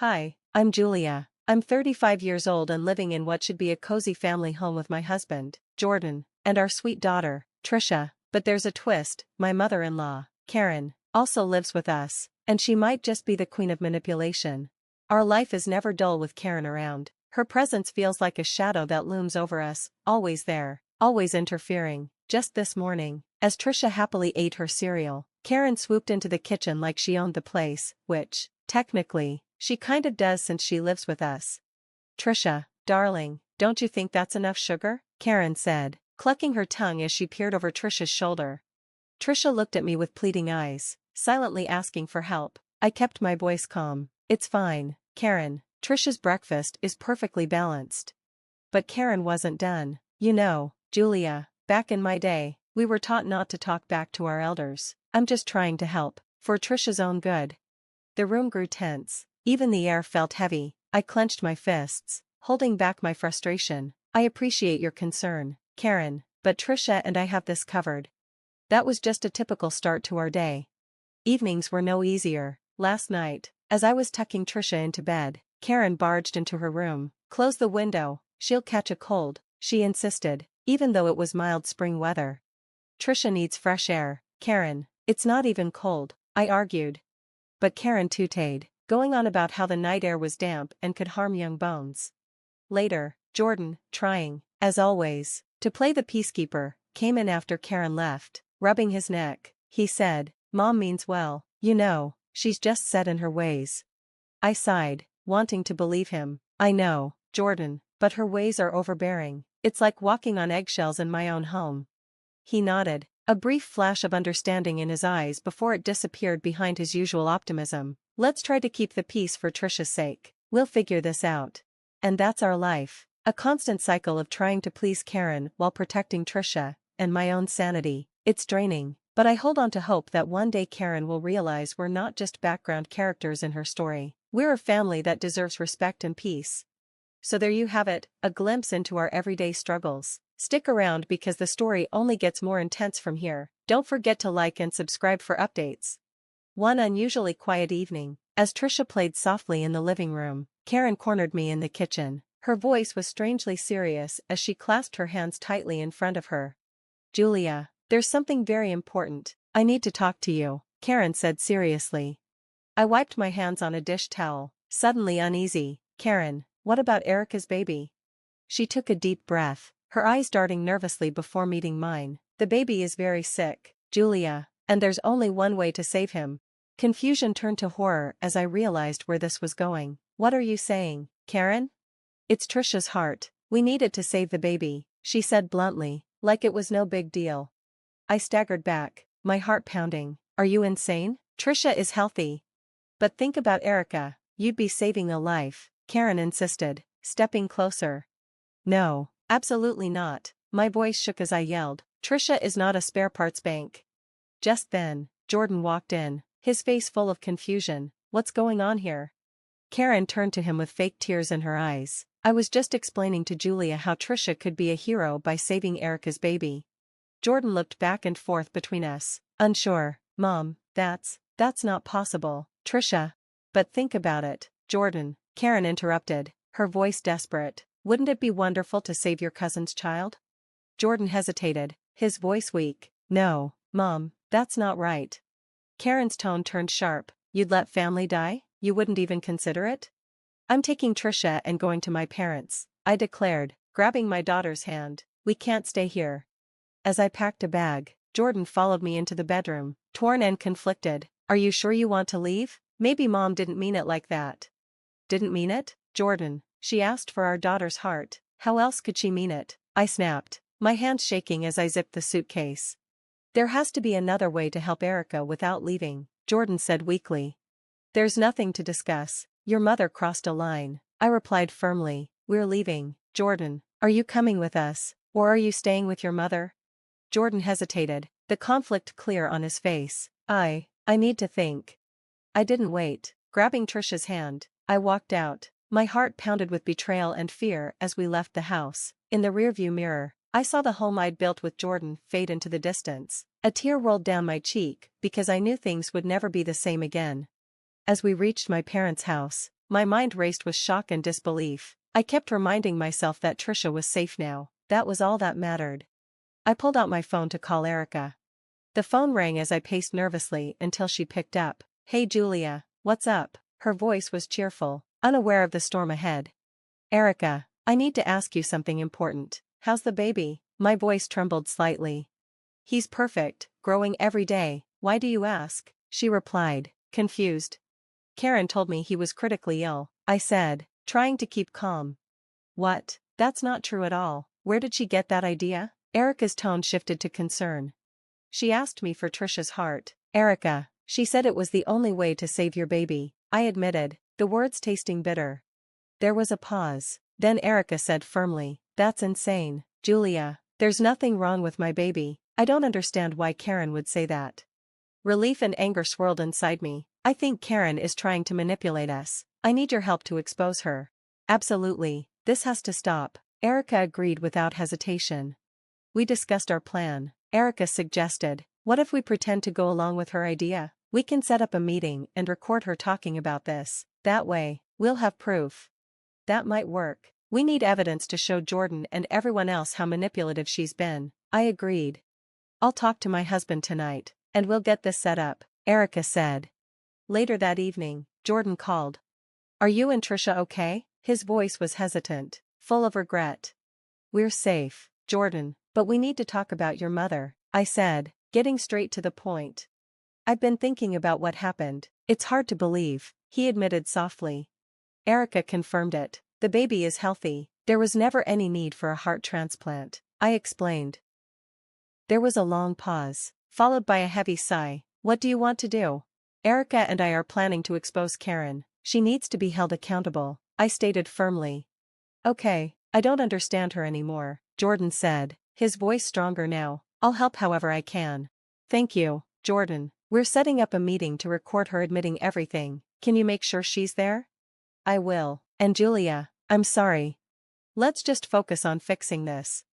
Hi, I'm Julia. I'm 35 years old and living in what should be a cozy family home with my husband, Jordan, and our sweet daughter, Trisha. But there's a twist: my mother-in-law, Karen, also lives with us, and she might just be the queen of manipulation. Our life is never dull with Karen around. Her presence feels like a shadow that looms over us, always there, always interfering. Just this morning, as Trisha happily ate her cereal, Karen swooped into the kitchen like she owned the place, which, technically, she kind of does since she lives with us. "Trisha, darling, don't you think that's enough sugar?" Karen said, clucking her tongue as she peered over Trisha's shoulder. Trisha looked at me with pleading eyes, silently asking for help. I kept my voice calm. "It's fine, Karen. Trisha's breakfast is perfectly balanced." But Karen wasn't done. "You know, Julia, back in my day, we were taught not to talk back to our elders. I'm just trying to help, for Trisha's own good." The room grew tense. Even the air felt heavy. I clenched my fists, holding back my frustration. "I appreciate your concern, Karen, but Trisha and I have this covered." That was just a typical start to our day. Evenings were no easier. Last night, as I was tucking Trisha into bed, Karen barged into her room. "Close the window, she'll catch a cold," she insisted, even though it was mild spring weather. "Trisha needs fresh air, Karen. It's not even cold," I argued. But Karen tooted, going on about how the night air was damp and could harm young bones. Later, Jordan, trying, as always, to play the peacekeeper, came in after Karen left, rubbing his neck. He said, "Mom means well, you know, she's just set in her ways." I sighed, wanting to believe him. "I know, Jordan, but her ways are overbearing. It's like walking on eggshells in my own home." He nodded, a brief flash of understanding in his eyes before it disappeared behind his usual optimism. "Let's try to keep the peace for Trisha's sake. We'll figure this out." And that's our life. A constant cycle of trying to please Karen while protecting Trisha, and my own sanity. It's draining, but I hold on to hope that one day Karen will realize we're not just background characters in her story. We're a family that deserves respect and peace. So there you have it, a glimpse into our everyday struggles. Stick around because the story only gets more intense from here. Don't forget to like and subscribe for updates. One unusually quiet evening, as Trisha played softly in the living room, Karen cornered me in the kitchen. Her voice was strangely serious as she clasped her hands tightly in front of her. "Julia, there's something very important. I need to talk to you," Karen said seriously. I wiped my hands on a dish towel, suddenly uneasy. "Karen, what about Erica's baby?" She took a deep breath, her eyes darting nervously before meeting mine. "The baby is very sick, Julia, and there's only one way to save him." Confusion turned to horror as I realized where this was going. "What are you saying, Karen?" "It's Trisha's heart. We needed to save the baby," she said bluntly, like it was no big deal. I staggered back, my heart pounding. "Are you insane? Trisha is healthy." "But think about Erica. You'd be saving a life," Karen insisted, stepping closer. "No, absolutely not." My voice shook as I yelled, "Trisha is not a spare parts bank." Just then, Jordan walked in, his face full of confusion. "What's going on here?" Karen turned to him with fake tears in her eyes. "I was just explaining to Julia how Trisha could be a hero by saving Erica's baby." Jordan looked back and forth between us, unsure. "Mom, that's not possible, Trisha." "But think about it, Jordan," Karen interrupted, her voice desperate. "Wouldn't it be wonderful to save your cousin's child?" Jordan hesitated, his voice weak. "No, Mom, that's not right." Karen's tone turned sharp. "You'd let family die? You wouldn't even consider it?" "I'm taking Trisha and going to my parents," I declared, grabbing my daughter's hand. "We can't stay here." As I packed a bag, Jordan followed me into the bedroom, torn and conflicted. "Are you sure you want to leave? Maybe Mom didn't mean it like that." "Didn't mean it, Jordan? She asked for our daughter's heart. How else could she mean it?" I snapped, my hands shaking as I zipped the suitcase. "There has to be another way to help Erica without leaving," Jordan said weakly. "There's nothing to discuss. Your mother crossed a line," I replied firmly. "We're leaving, Jordan. Are you coming with us, or are you staying with your mother?" Jordan hesitated, the conflict clear on his face. I need to think." I didn't wait. Grabbing Trisha's hand, I walked out. My heart pounded with betrayal and fear as we left the house. In the rearview mirror, I saw the home I'd built with Jordan fade into the distance. A tear rolled down my cheek because I knew things would never be the same again. As we reached my parents' house, My mind raced with shock and disbelief. I kept reminding myself that Trisha was safe now. That was all that mattered. I pulled out my phone to call Erica. The phone rang as I paced nervously until she picked up. "Hey Julia, what's up?" Her voice was cheerful, unaware of the storm ahead. "Erica, I need to ask you something important. How's the baby?" My voice trembled slightly. "He's perfect, growing every day. Why do you ask?" she replied, confused. "Karen told me he was critically ill," I said, trying to keep calm. "What? That's not true at all. Where did she get that idea?" Erica's tone shifted to concern. "She asked me for Trisha's heart, Erica. She said it was the only way to save your baby," I admitted, the words tasting bitter. There was a pause. Then Erica said firmly, "That's insane, Julia. There's nothing wrong with my baby. I don't understand why Karen would say that." Relief and anger swirled inside me. "I think Karen is trying to manipulate us. I need your help to expose her." "Absolutely, this has to stop," Erica agreed without hesitation. We discussed our plan. Erica suggested, "What if we pretend to go along with her idea? We can set up a meeting and record her talking about this. That way, we'll have proof." "That might work. We need evidence to show Jordan and everyone else how manipulative she's been," I agreed. "I'll talk to my husband tonight, and we'll get this set up," Erica said. Later that evening, Jordan called. "Are you and Trisha okay?" His voice was hesitant, full of regret. "We're safe, Jordan, but we need to talk about your mother," I said, getting straight to the point. "I've been thinking about what happened. It's hard to believe," he admitted softly. Erica confirmed it. "The baby is healthy. There was never any need for a heart transplant," I explained. There was a long pause, followed by a heavy sigh. "What do you want to do?" "Erica and I are planning to expose Karen. She needs to be held accountable," I stated firmly. "Okay, I don't understand her anymore," Jordan said, his voice stronger now. "I'll help however I can." "Thank you, Jordan. We're setting up a meeting to record her admitting everything. Can you make sure she's there?" "I will. And Julia, I'm sorry. Let's just focus on fixing this."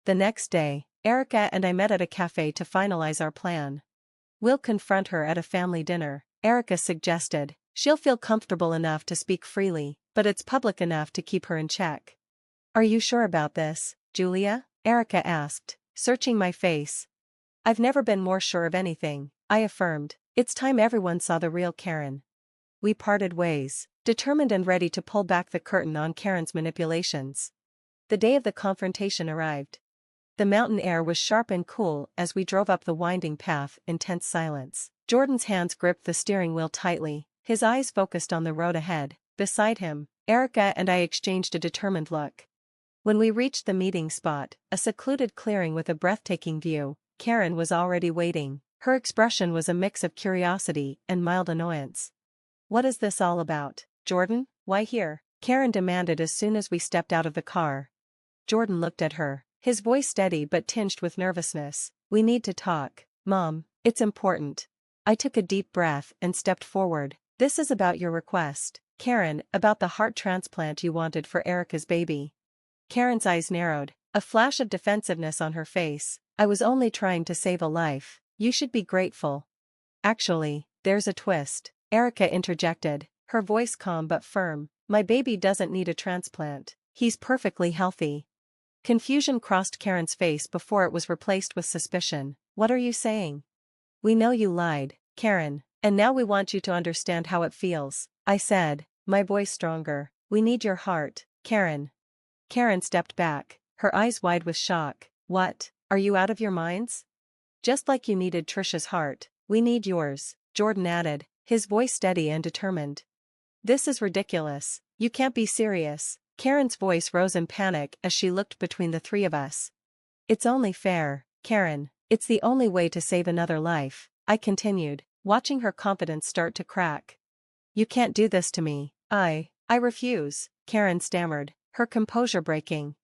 The next day, Erica and I met at a cafe to finalize our plan. "We'll confront her at a family dinner," Erica suggested. "She'll feel comfortable enough to speak freely, but it's public enough to keep her in check." "Are you sure about this, Julia?" Erica asked, searching my face. "I've never been more sure of anything," I affirmed. "It's time everyone saw the real Karen." We parted ways, determined and ready to pull back the curtain on Karen's manipulations. The day of the confrontation arrived. The mountain air was sharp and cool as we drove up the winding path in tense silence. Jordan's hands gripped the steering wheel tightly, his eyes focused on the road ahead. Beside him, Erica and I exchanged a determined look. When we reached the meeting spot, a secluded clearing with a breathtaking view, Karen was already waiting. Her expression was a mix of curiosity and mild annoyance. "What is this all about, Jordan? Why here?" Karen demanded as soon as we stepped out of the car. Jordan looked at her, his voice steady but tinged with nervousness. "We need to talk, Mom. It's important." I took a deep breath and stepped forward. "This is about your request, Karen, about the heart transplant you wanted for Erica's baby." Karen's eyes narrowed, a flash of defensiveness on her face. "I was only trying to save a life. You should be grateful." "Actually, there's a twist," Erica interjected, her voice calm but firm. "My baby doesn't need a transplant. He's perfectly healthy." Confusion crossed Karen's face before it was replaced with suspicion. "What are you saying?" "We know you lied, Karen, and now we want you to understand how it feels," I said, my voice stronger. "We need your heart, Karen." Karen stepped back, her eyes wide with shock. "What? Are you out of your minds? Just like you needed Trisha's heart, we need yours," Jordan added, his voice steady and determined. "This is ridiculous. You can't be serious." Karen's voice rose in panic as she looked between the three of us. "It's only fair, Karen. It's the only way to save another life," I continued, watching her confidence start to crack. "You can't do this to me." I refuse," Karen stammered, her composure breaking.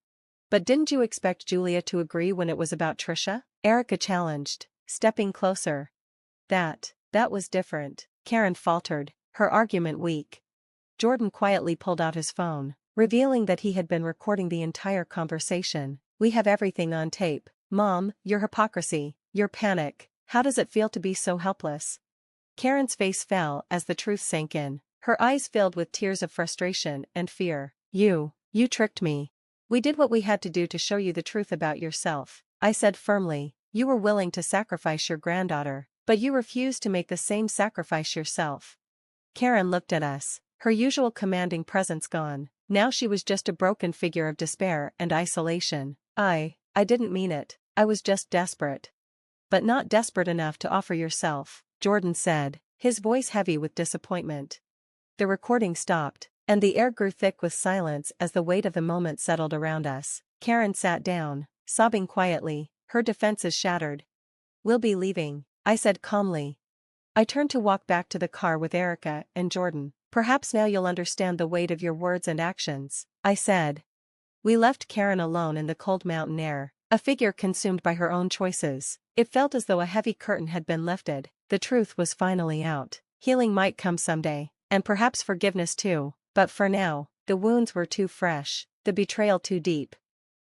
"But didn't you expect Julia to agree when it was about Trisha?" Erica challenged, stepping closer. That was different," Karen faltered, her argument weak. Jordan quietly pulled out his phone, revealing that he had been recording the entire conversation. "We have everything on tape. Mom, your hypocrisy, your panic. How does it feel to be so helpless?" Karen's face fell as the truth sank in. Her eyes filled with tears of frustration and fear. You tricked me. We did what we had to do to show you the truth about yourself, I said firmly. You were willing to sacrifice your granddaughter, but you refused to make the same sacrifice yourself. Karen looked at us, her usual commanding presence gone. Now she was just a broken figure of despair and isolation. I didn't mean it, I was just desperate. But not desperate enough to offer yourself, Jordan said, his voice heavy with disappointment. The recording stopped, and the air grew thick with silence as the weight of the moment settled around us. Karen sat down, sobbing quietly, her defenses shattered. We'll be leaving, I said calmly. I turned to walk back to the car with Erica and Jordan. Perhaps now you'll understand the weight of your words and actions, I said. We left Karen alone in the cold mountain air, a figure consumed by her own choices. It felt as though a heavy curtain had been lifted. The truth was finally out. Healing might come someday, and perhaps forgiveness too, but for now, the wounds were too fresh, the betrayal too deep.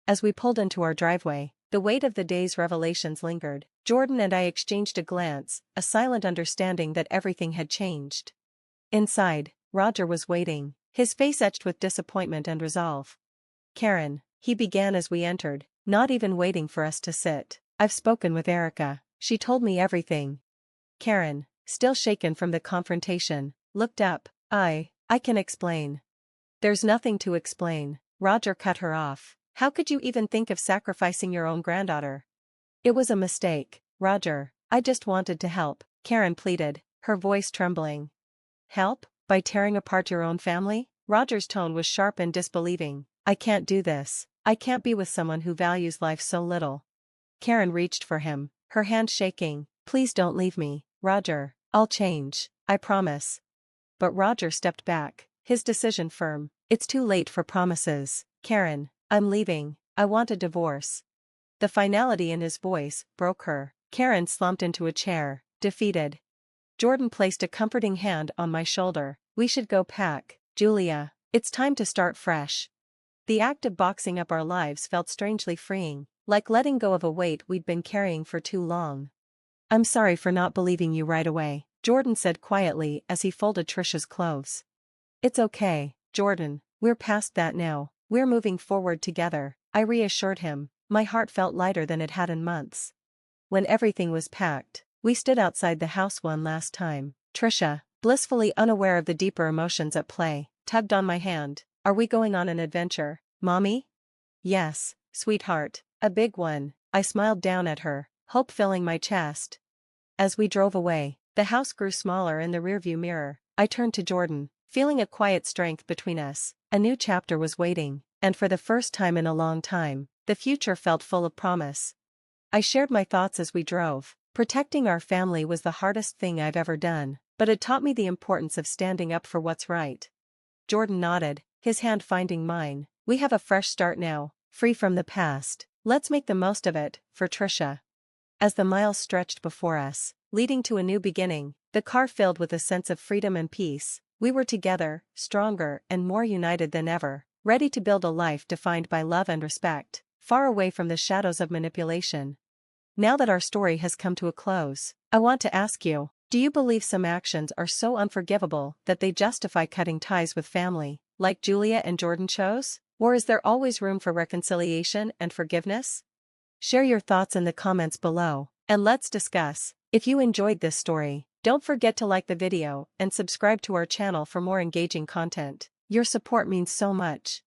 As we pulled into our driveway, the weight of the day's revelations lingered. Jordan and I exchanged a glance, a silent understanding that everything had changed. Inside, Roger was waiting, his face etched with disappointment and resolve. Karen, he began as we entered, not even waiting for us to sit. I've spoken with Erica. She told me everything. Karen, still shaken from the confrontation, looked up. I can explain. There's nothing to explain, Roger cut her off. How could you even think of sacrificing your own granddaughter? It was a mistake, Roger. I just wanted to help, Karen pleaded, her voice trembling. Help? By tearing apart your own family? Roger's tone was sharp and disbelieving. I can't do this. I can't be with someone who values life so little. Karen reached for him, her hand shaking. Please don't leave me, Roger. I'll change, I promise. But Roger stepped back, his decision firm. It's too late for promises, Karen. I'm leaving. I want a divorce. The finality in his voice broke her. Karen slumped into a chair, defeated. Jordan placed a comforting hand on my shoulder. We should go pack, Julia. It's time to start fresh. The act of boxing up our lives felt strangely freeing, like letting go of a weight we'd been carrying for too long. I'm sorry for not believing you right away, Jordan said quietly as he folded Trisha's clothes. It's okay, Jordan, we're past that now. We're moving forward together, I reassured him. My heart felt lighter than it had in months. When everything was packed, we stood outside the house one last time. Trisha, blissfully unaware of the deeper emotions at play, tugged on my hand. Are we going on an adventure, Mommy? Yes, sweetheart, a big one. I smiled down at her, hope filling my chest. As we drove away, the house grew smaller in the rearview mirror. I turned to Jordan, feeling a quiet strength between us. A new chapter was waiting, and for the first time in a long time, the future felt full of promise. I shared my thoughts as we drove. Protecting our family was the hardest thing I've ever done, but it taught me the importance of standing up for what's right. Jordan nodded, his hand finding mine. We have a fresh start now, free from the past. Let's make the most of it, for Trisha. As the miles stretched before us, leading to a new beginning, the car filled with a sense of freedom and peace. We were together, stronger and more united than ever, ready to build a life defined by love and respect, far away from the shadows of manipulation. Now that our story has come to a close, I want to ask you, do you believe some actions are so unforgivable that they justify cutting ties with family, like Julia and Jordan chose? Or is there always room for reconciliation and forgiveness? Share your thoughts in the comments below, and let's discuss. If you enjoyed this story, don't forget to like the video and subscribe to our channel for more engaging content. Your support means so much.